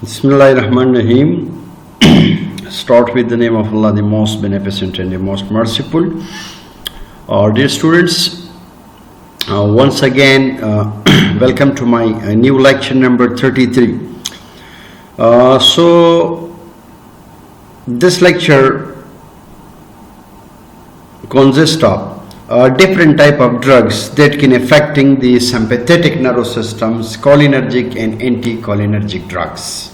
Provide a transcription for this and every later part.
Bismillahirrahmanirrahim. Start with the name of Allah, the most beneficent and the most merciful. Dear students, once again, welcome to my new lecture number 33. So, this lecture consists of different type of drugs that can affecting the sympathetic nervous systems, cholinergic and anticholinergic drugs.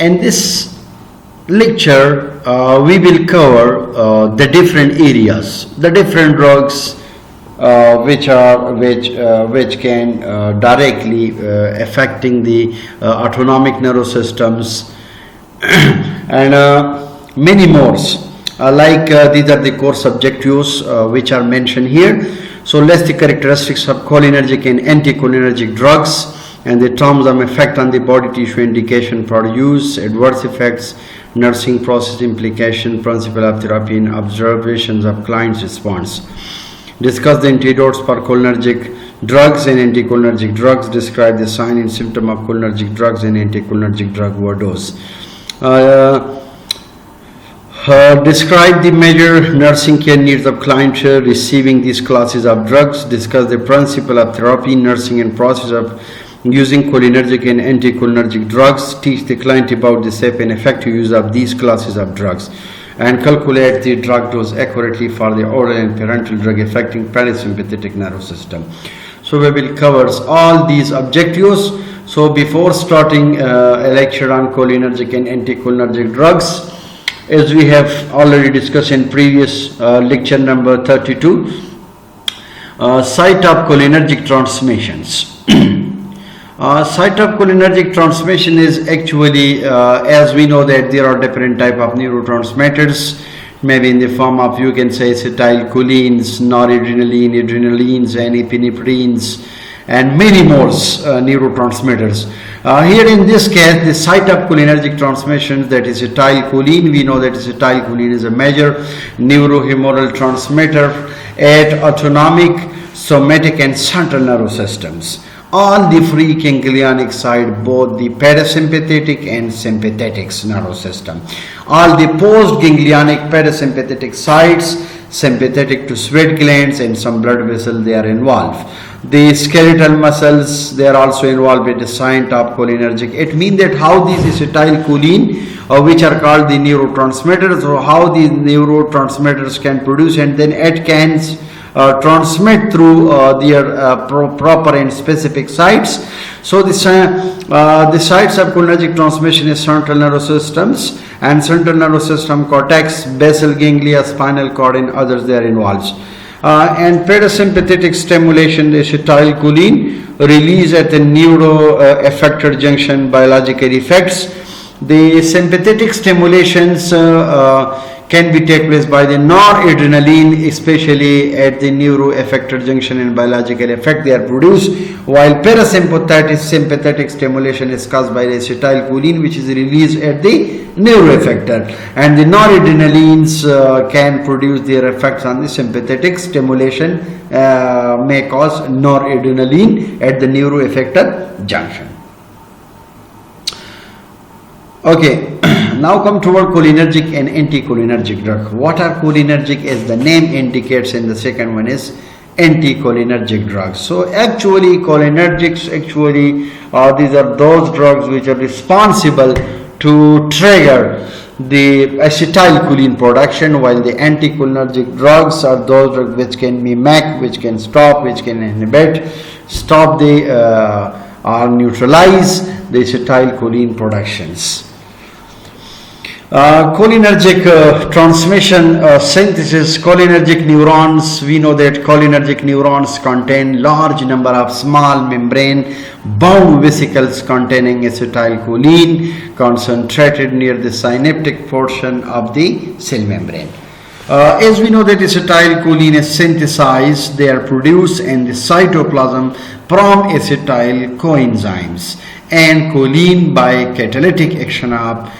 In this lecture, we will cover the different areas, the different drugs which can directly affecting the autonomic nervous systems and many more. These are the core subjectives which are mentioned here. So let's the characteristics of cholinergic and anticholinergic drugs and the terms of effect on the body tissue, indication for use, adverse effects, nursing process implication, principle of therapy, and observations of client's response. Discuss the antidotes for cholinergic drugs and anticholinergic drugs. Describe the sign and symptom of cholinergic drugs and anticholinergic drug overdose. Describe the major nursing care needs of clients receiving these classes of drugs. Discuss the principle of therapy, nursing, and process of using cholinergic and anticholinergic drugs. Teach the client about the safe and effective use of these classes of drugs, and calculate the drug dose accurately for the oral and parenteral drug affecting parasympathetic nervous system. So we will cover all these objectives. So before starting a lecture on cholinergic and anticholinergic drugs, as we have already discussed in previous lecture number 32, site of cholinergic transmissions. Site of cholinergic transmission is actually, as we know that there are different type of neurotransmitters, maybe in the form of, you can say, acetylcholines, noradrenaline, adrenalines, and epinephrine's, and many more neurotransmitters. Here in this case, the site of cholinergic transmission, that is acetylcholine. We know that acetylcholine is a major neurohumoral transmitter at autonomic, somatic, and central nervous systems. All the free ganglionic side, both the parasympathetic and sympathetic nervous system. All the post-ganglionic parasympathetic sides, sympathetic to sweat glands and some blood vessels, they are involved. The skeletal muscles, they are also involved with the site of cholinergic. It means that how these acetylcholine, which are called the neurotransmitters, or how these neurotransmitters can produce, and then it can transmit through their proper and specific sites. So the sites of cholinergic transmission is central nervous systems, and central nervous system, cortex, basal ganglia, spinal cord, and others, they are involved. And parasympathetic stimulation, the acetylcholine release at the neuroeffector junction, biological effects. The sympathetic stimulations can be taken place by the noradrenaline, especially at the neuroeffector junction and biological effect, they are produced, while sympathetic stimulation is caused by the acetylcholine, which is released at the neuroeffector, and the noradrenalines can produce their effects on the sympathetic stimulation, may cause noradrenaline at the neuroeffector junction. Okay. Now come toward cholinergic and anticholinergic drug. What are cholinergic, as the name indicates, and the second one is anticholinergic drugs. So actually cholinergics, these are those drugs which are responsible to trigger the acetylcholine production, while the anticholinergic drugs are those drugs which can mimic, which can stop, which can inhibit, stop the or neutralize the acetylcholine productions. Cholinergic transmission synthesis. Cholinergic neurons, we know that cholinergic neurons contain large number of small membrane bound vesicles containing acetylcholine concentrated near the synaptic portion of the cell membrane. As we know that acetylcholine is synthesized, they are produced in the cytoplasm from acetyl coenzymes and choline by catalytic action of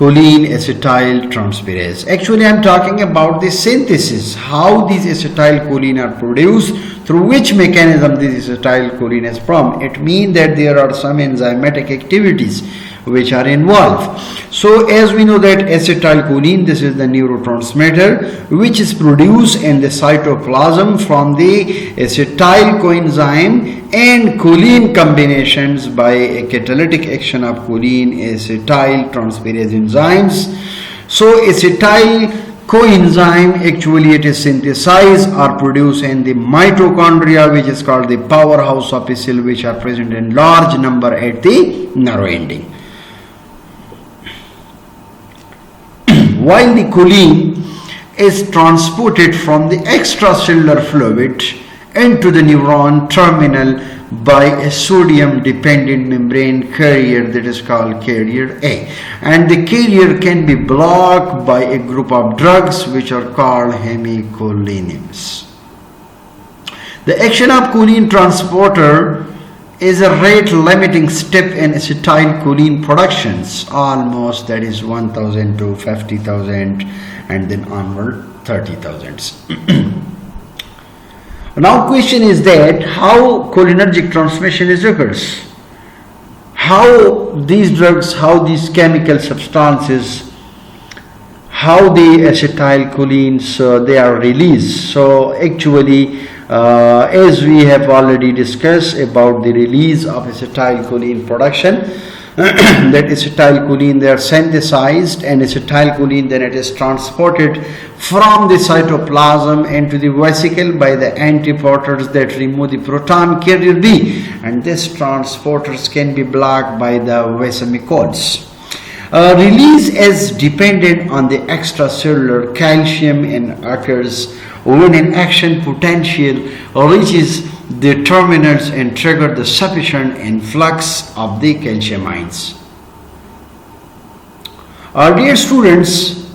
choline acetyl transferase. Actually, I am talking about the synthesis, how these acetylcholine are produced, through which mechanism this acetylcholine is from. It means that there are some enzymatic activities which are involved. So as we know that acetylcholine, this is the neurotransmitter which is produced in the cytoplasm from the acetyl coenzyme and choline combinations by a catalytic action of choline acetyl transferase enzymes. So acetyl coenzyme, actually it is synthesized or produced in the mitochondria, which is called the powerhouse of a cell, which are present in large number at the nerve ending. While the choline is transported from the extracellular fluid into the neuron terminal by a sodium dependent membrane carrier that is called carrier A, and the carrier can be blocked by a group of drugs which are called hemicholineins. The action of choline transporter is a rate limiting step in acetylcholine productions, almost, that is 1000 to 50,000 and then onward 30,000. Now question is that how cholinergic transmission occurs, how these drugs, how these chemical substances, how the acetylcholines they are released. So actually as we have already discussed about the release of acetylcholine production, that acetylcholine, they are synthesized, and acetylcholine then it is transported from the cytoplasm into the vesicle by the antiporters that remove the proton carrier B, and these transporters can be blocked by the vesicles. Release is dependent on the extracellular calcium and occurs when an action potential reaches the terminals and trigger the sufficient influx of the calcium ions. Dear students,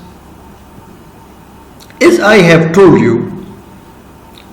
as I have told you,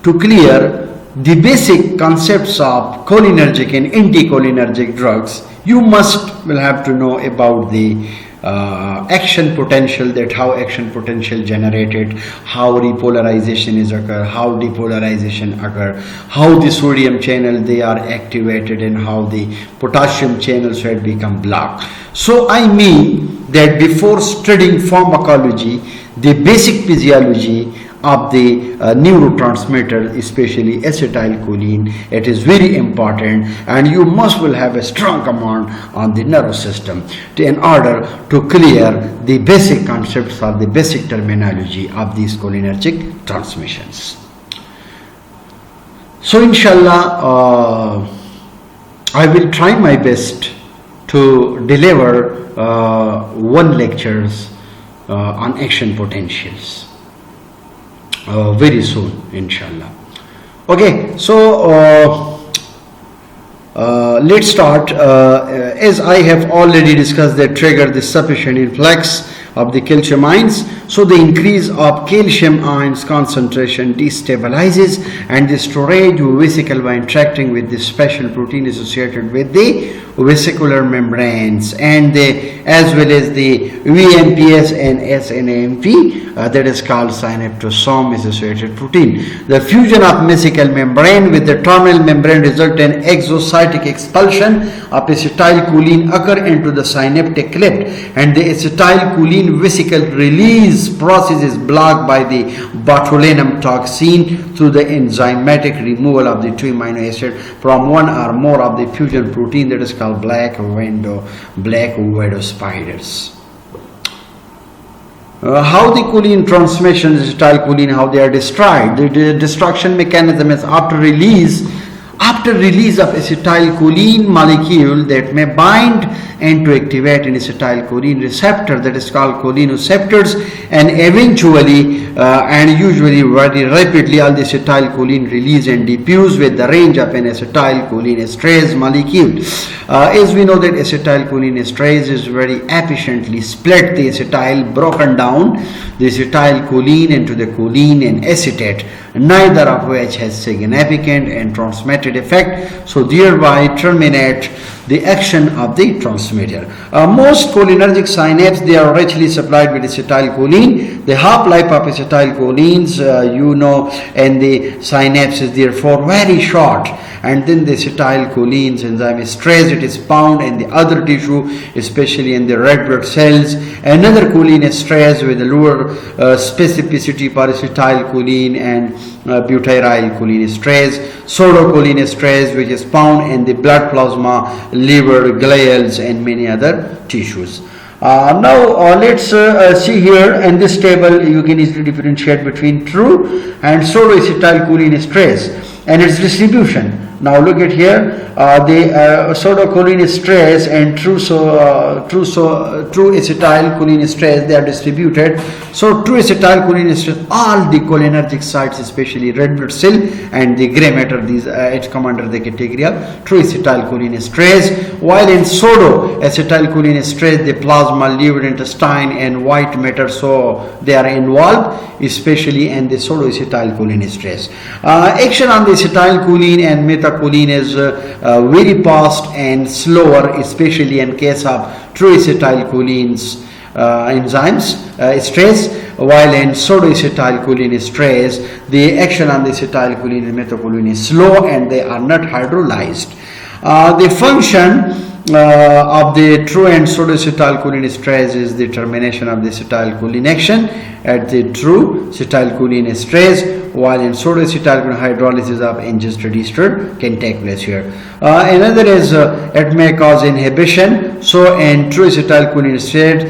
to clear the basic concepts of cholinergic and anticholinergic drugs, you will have to know about the action potential, that how action potential generated, how repolarization is occur, how depolarization occur, how the sodium channel they are activated, and how the potassium channels had become blocked. So I mean that before studying pharmacology, the basic physiology of the neurotransmitter, especially acetylcholine, it is very important, and you will have a strong command on the nervous system in order to clear the basic concepts or the basic terminology of these cholinergic transmissions. So inshallah, I will try my best to deliver one lectures on action potentials very soon, inshallah. Okay, so let's start. As I have already discussed, that trigger the sufficient influx of the calcium ions. So the increase of calcium ions concentration destabilizes and the storage vesicle by interacting with the special protein associated with the vesicular membranes, and as well as the VMPS and SNAMP, that is called synaptosome associated protein. The fusion of mesenchymal membrane with the terminal membrane result in exocytic expulsion of acetylcholine occur into the synaptic cleft, and the acetylcholine vesicle release process is blocked by the botulinum toxin through the enzymatic removal of the two amino acid from one or more of the fusion protein, that is called black widow spiders. How the choline transmission, acetylcholine, how they are destroyed. The destruction mechanism is after release of acetylcholine molecule that may bind and to activate an acetylcholine receptor, that is called cholineceptors, and eventually and usually very rapidly all the acetylcholine release and diffuse with the range of an acetylcholine esterase molecule. As we know that acetylcholine esterase is very efficiently split the acetyl, broken down the acetylcholine into the choline and acetate, neither of which has significant and transmitted effect, so thereby terminate the action of the transmitter. Most cholinergic synapses, they are richly supplied with acetylcholine. The half-life of acetylcholines, and the synapses therefore very short, and then the acetylcholines enzyme is stressed, it is found in the other tissue, especially in the red blood cells. Another choline is stressed with a lower specificity for acetylcholine, and butyrylcholine estrase. Pseudocholine estrase, which is found in the blood plasma, liver, glials, and many other tissues. Now let's see here in this table. You can easily differentiate between true and pseudoacetylcholine estrase and its distribution. Now look at here, the pseudocholine estrase and true acetylcholine estrase, they are distributed. So true acetylcholine estrase, all the cholinergic sites, especially red blood cell and the gray matter, these it come under the category of true acetylcholine estrase. While in pseudo acetylcholine estrase, the plasma, liver, intestine, and white matter, so they are involved, especially in the pseudo acetylcholine estrase. Action on the acetylcholine and methacholine is very fast and slower, especially in case of true acetylcholines enzymes estrase, while in pseudoacetylcholine estrase, the action on the acetylcholine and methacholine is slow and they are not hydrolyzed. The function of the true and pseudoacetylcholine estrase is the termination of the acetylcholine action at the true acetylcholine estrase, while in pseudoacetylcholine hydrolysis of ingested ester can take place here. Another is it may cause inhibition. So in true acetylcholine estrase,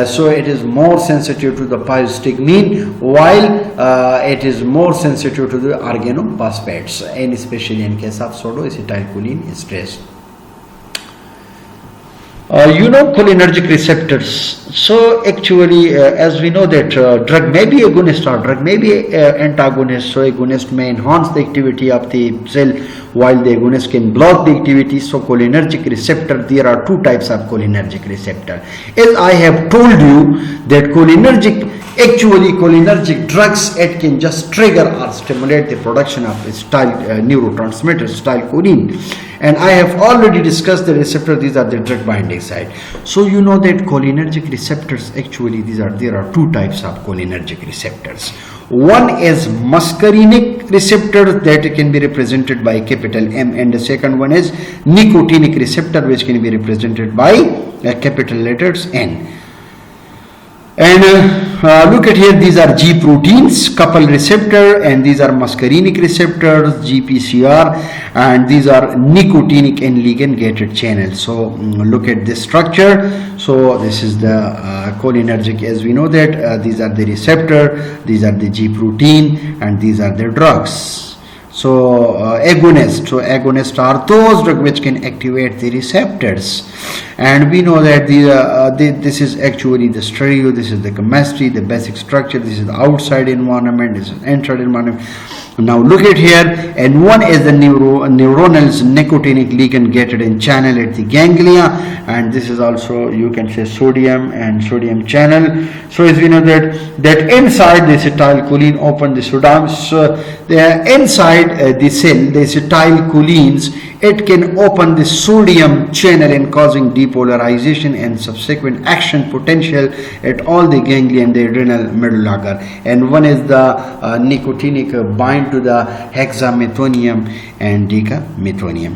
so it is more sensitive to the pyristigmine, while it is more sensitive to the organophosphates, and especially in case of pseudoacetylcholine estrase. Cholinergic receptors. So actually, as we know that drug may be agonist or drug may be antagonist. So agonist may enhance the activity of the cell, while the agonist can block the activity. So cholinergic receptor, there are two types of cholinergic receptor. As I have told you that cholinergic drugs, it can just trigger or stimulate the production of neurotransmitter acetylcholine. And I have already discussed the receptor, these are the drug binding site. So you know that cholinergic receptors, actually there are two types of cholinergic receptors. One is muscarinic receptor that can be represented by capital M, and the second one is nicotinic receptor, which can be represented by capital letters N. And look at here, these are G proteins, couple receptor, and these are muscarinic receptors, GPCR, and these are nicotinic and ligand gated channels. So look at this structure. So this is the cholinergic, as we know that these are the receptor, these are the G protein, and these are the drugs. So agonists. So agonists are those drugs which can activate the receptors, and we know that this is actually the stereo, this is the chemistry, the basic structure, this is the outside environment, this is inside environment. Now look at here, and one is the neuronal nicotinic ligand gated in channel at the ganglia, and this is also, you can say, sodium and sodium channel. So as we know that inside the acetylcholine open the sodium, so the inside the cell, the acetylcholines, it can open the sodium channel and causing depolarization and subsequent action potential at all the ganglia and the adrenal medulla. And one is the nicotinic bind to the hexamethonium and decamethonium.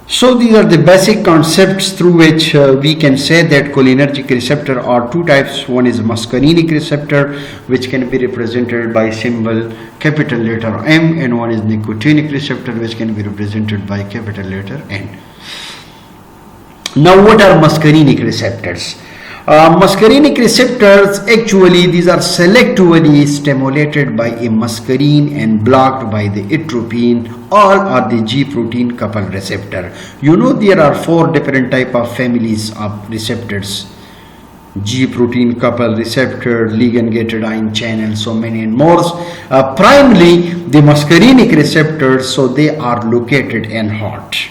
So these are the basic concepts through which we can say that cholinergic receptor are two types. One is muscarinic receptor, which can be represented by symbol capital letter M, and one is nicotinic receptor, which can be represented by capital letter N. Now what are muscarinic receptors? Muscarinic receptors, actually these are selectively stimulated by a muscarine and blocked by the atropine. All are the G protein couple receptor. You know there are 4 different type of families of receptors: G protein couple receptor, ligand gated ion channel, so many and more. Primarily the muscarinic receptors, so they are located in heart,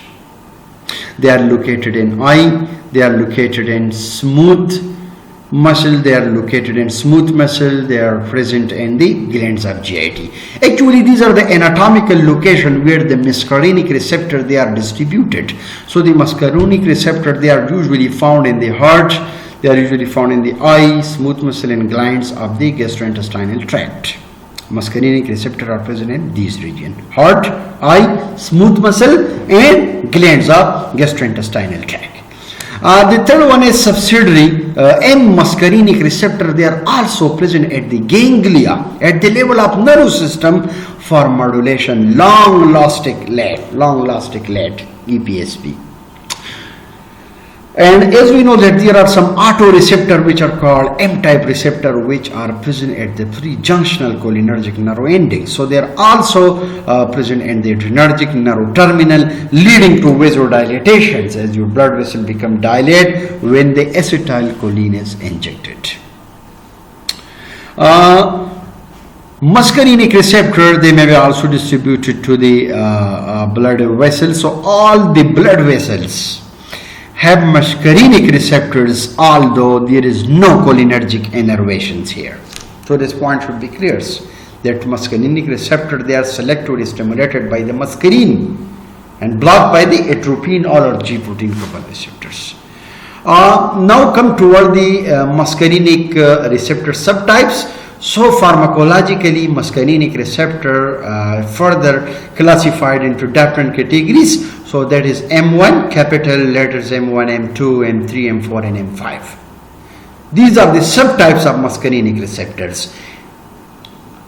they are located in eye, they are located in smooth muscle, they are located in smooth muscle, they are present in the glands of GIT. Actually, these are the anatomical location where the muscarinic receptor they are distributed. So the muscarinic receptor they are usually found in the heart, they are usually found in the eye, smooth muscle and glands of the gastrointestinal tract. Muscarinic receptor are present in these regions: heart, eye, smooth muscle and glands of gastrointestinal tract. The third one is subsidiary M muscarinic receptor. They are also present at the ganglia at the level of nervous system for modulation, long elastic lead EPSP. And as we know that there are some autoreceptor which are called M-type receptor which are present at the pre-junctional cholinergic nerve ending. So they are also present in the adrenergic nerve terminal, leading to vasodilatations as your blood vessel become dilate when the acetylcholine is injected. Muscarinic receptor, they may be also distributed to the blood vessels. So all the blood vessels have muscarinic receptors, although there is no cholinergic innervations here. So this point should be clear that muscarinic receptor they are selectively stimulated by the muscarine and blocked by the atropine or G protein coupled receptors. Now come toward the muscarinic receptor subtypes. So pharmacologically, muscarinic receptor further classified into different categories. So that is M1, capital letters M1, M2, M3, M4 and M5. These are the subtypes of muscarinic receptors.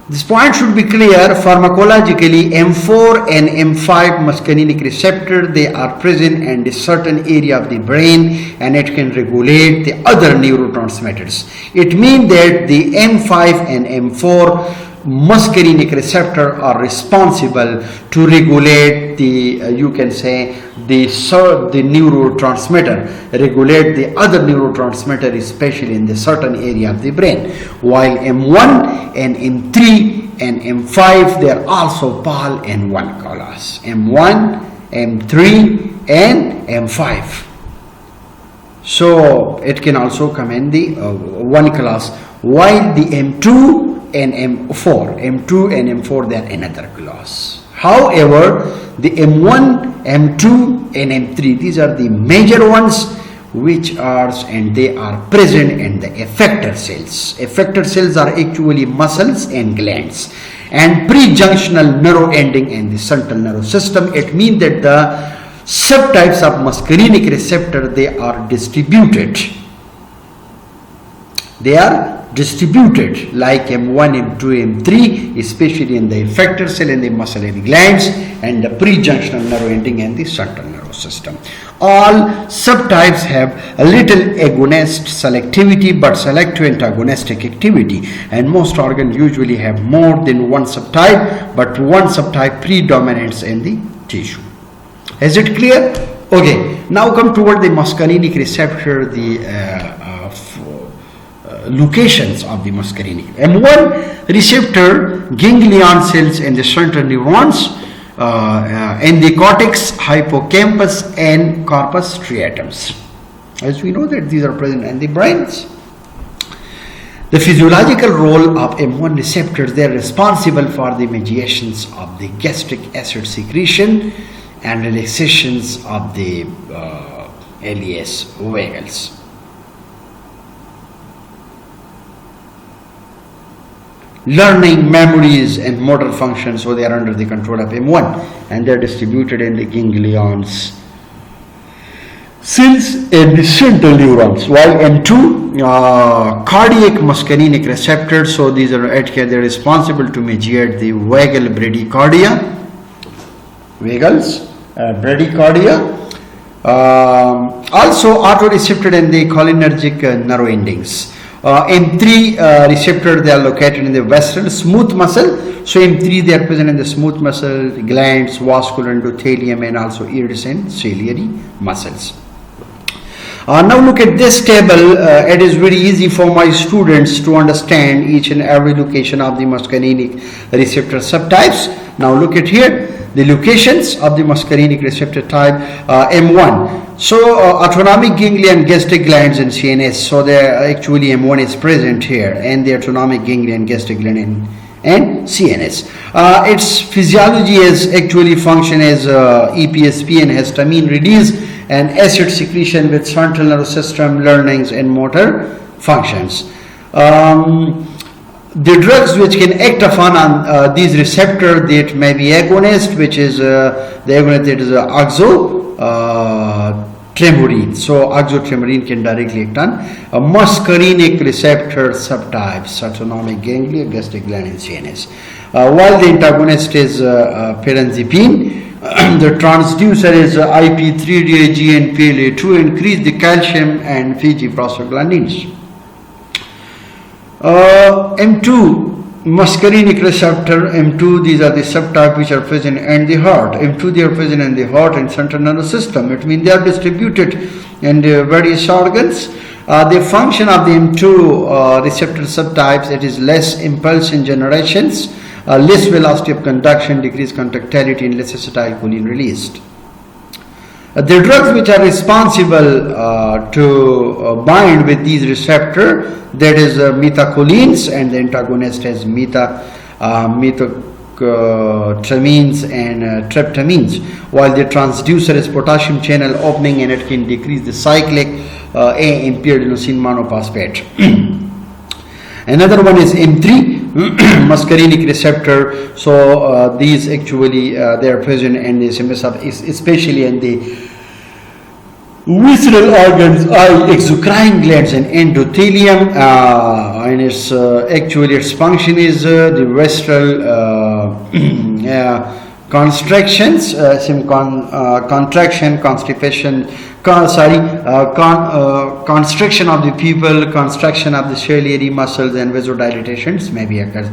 This point should be clear. Pharmacologically, M4 and M5 muscarinic receptor, they are present in a certain area of the brain and it can regulate the other neurotransmitters. It means that the M5 and M4 muscarinic receptor are responsible to regulate the you can say the neurotransmitter, regulate the other neurotransmitter, especially in the certain area of the brain, while M1 and M3 and M5 they are also Pol in one class. M1, M3 and M5, so it can also come in the one class, while the M2 and M4 and M4 they are another class. However, the M1, M2 and M3 these are the major ones which are and they are present in the effector cells. Effector cells are actually muscles and glands and pre-junctional nerve ending in the central nervous system. It means that the subtypes of muscarinic receptor they are distributed. They are distributed like M1, M2, M3, especially in the effector cell and the muscle and glands and the pre-junctional nerve ending and the central nervous system. All subtypes have a little agonist selectivity but selective antagonistic activity, and most organs usually have more than one subtype, but one subtype predominates in the tissue. Is it clear? Okay, now come toward the muscarinic receptor, the locations of the muscarinic. M1 receptor ganglion cells in the central neurons in the cortex, hippocampus and corpus striatums. As we know that these are present in the brains. The physiological role of M1 receptors, they are responsible for the mediations of the gastric acid secretion and relaxations of the LES vagals. Learning, memories and motor function, so they are under the control of M1 and they are distributed in the ganglions cells in the central neurons, while M2 cardiac muscarinic receptors, so these are they are responsible to mediate the vagal bradycardia, bradycardia, also autoreceptor in the cholinergic nerve endings. M3 receptor, they are located in the ventral smooth muscle. So M3 they are present in the smooth muscle, glands, vascular endothelium and also iridescent ciliary muscles. Now look at this table. It is very easy for my students to understand each and every location of the muscarinic receptor subtypes. Now look at here. The locations of the muscarinic receptor type M1. So autonomic ganglion, gastric glands and CNS. So there actually M1 is present here, and the autonomic ganglion, gastric gland and CNS. Its physiology is actually function as EPSP and histamine release and acid secretion with central nervous system learnings and motor functions. The drugs which can act upon these receptors, that may be agonist, which is the agonist that is oxytocin. So oxytocin can directly act on muscarinic receptor subtypes, autonomic ganglia, gastric gland and CNS. While the antagonist is pyrazipine, the transducer is IP3DAG and PLA to increase the calcium and Fc prostaglandins. M2 muscarinic receptor, M2, these are the subtypes which are present in the heart. M2, they are present in the heart and central nervous system. It means they are distributed in the various organs. The function of the M2 receptor subtypes, it is less impulse in generations, less velocity of conduction, decreased contractility and less acetylcholine released. The drugs which are responsible to bind with these receptors, that is methacholine, and the antagonist is methylamines and tryptamines, while the transducer is potassium channel opening, and it can decrease the cyclic impaired inosine monophosphate. Another one is M3 muscarinic receptor. So these actually they are present in the especially in the visceral organs, eye, exocrine glands and endothelium, and its actually its function is the vestral constrictions, contraction, constipation, constriction of the pupil, constriction of the ciliary muscles and vasodilatations may be occurs.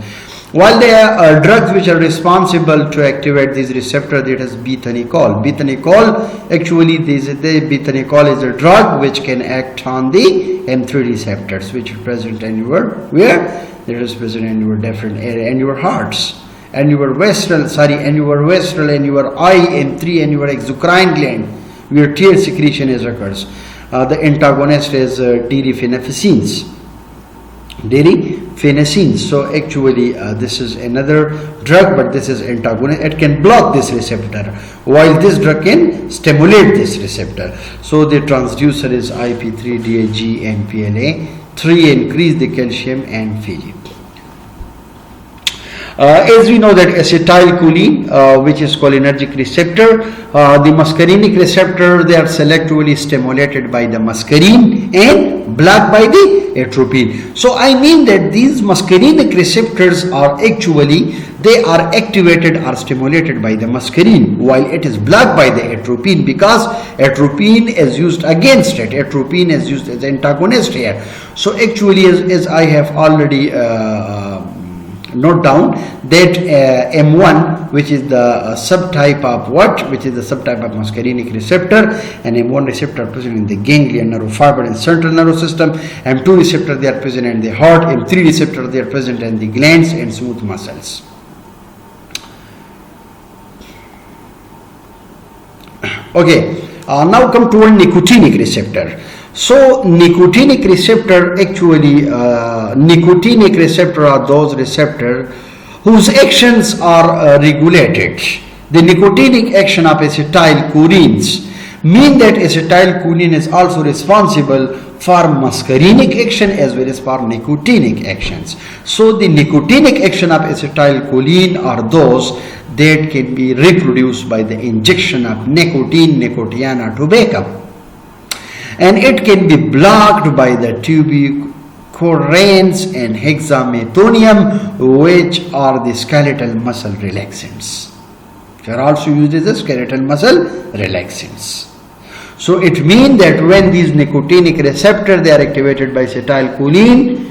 While there are drugs which are responsible to activate these receptors, that is bethanechol. Bethanechol, actually bethanechol is a drug which can act on the M3 receptors, which are present in your, where? It is present in your different area, in your hearts, and your vestral, and your eye, M3 and your exocrine gland, where tear secretion is occurs. The antagonist is derifenacins. So actually this is another drug, but this is antagonist. It can block this receptor, while this drug can stimulate this receptor. So the transducer is IP3DAG and PLA3, increase the calcium and Fg. As we know that acetylcholine, which is cholinergic receptor, the muscarinic receptor, they are selectively stimulated by the muscarine and blocked by the atropine. So I mean that these muscarinic receptors are actually, they are activated or stimulated by the muscarine, while it is blocked by the atropine, because atropine is used against it. Atropine is used as antagonist here. So actually, as I have already note down that M1, which is the subtype of what? Which is the subtype of muscarinic receptor, and M1 receptor present in the ganglion, neurofiber and central nervous system. M2 receptor, they are present in the heart. M3 receptor, they are present in the glands and smooth muscles. Okay, now come to a nicotinic receptor. So nicotinic receptor, actually nicotinic receptor are those receptors whose actions are regulated. The nicotinic action of acetylcholine mean that acetylcholine is also responsible for muscarinic action as well as for nicotinic actions. So the nicotinic action of acetylcholine are those that can be reproduced by the injection of nicotine, Nicotiana tobacco, and it can be blocked by the tuberculins and hexamethonium, which are the skeletal muscle relaxants. They are also used as the skeletal muscle relaxants. So it means that when these nicotinic receptors, they are activated by acetylcholine,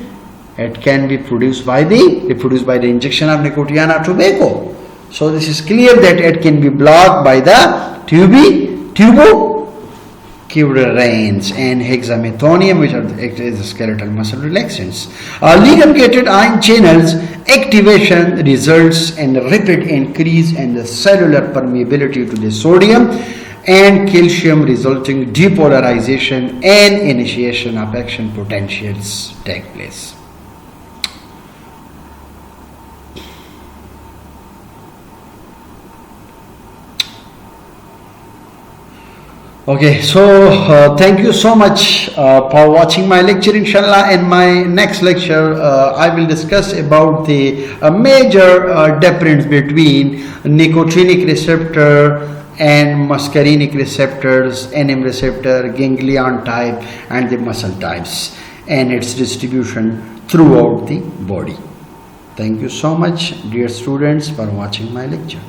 it can be produced by the injection of Nicotiana tobacco. So this is clear that it can be blocked by the tuberculins and hexamethonium, which are the skeletal muscle relaxants. Ligand-gated ion channels activation results in rapid increase in the cellular permeability to the sodium and calcium, resulting depolarization and initiation of action potentials take place. Okay, so thank you so much for watching my lecture. Inshallah, in my next lecture I will discuss about the major difference between nicotinic receptor and muscarinic receptors, NM receptor, ganglion type and the muscle types and its distribution throughout the body. Thank you so much dear students for watching my lecture.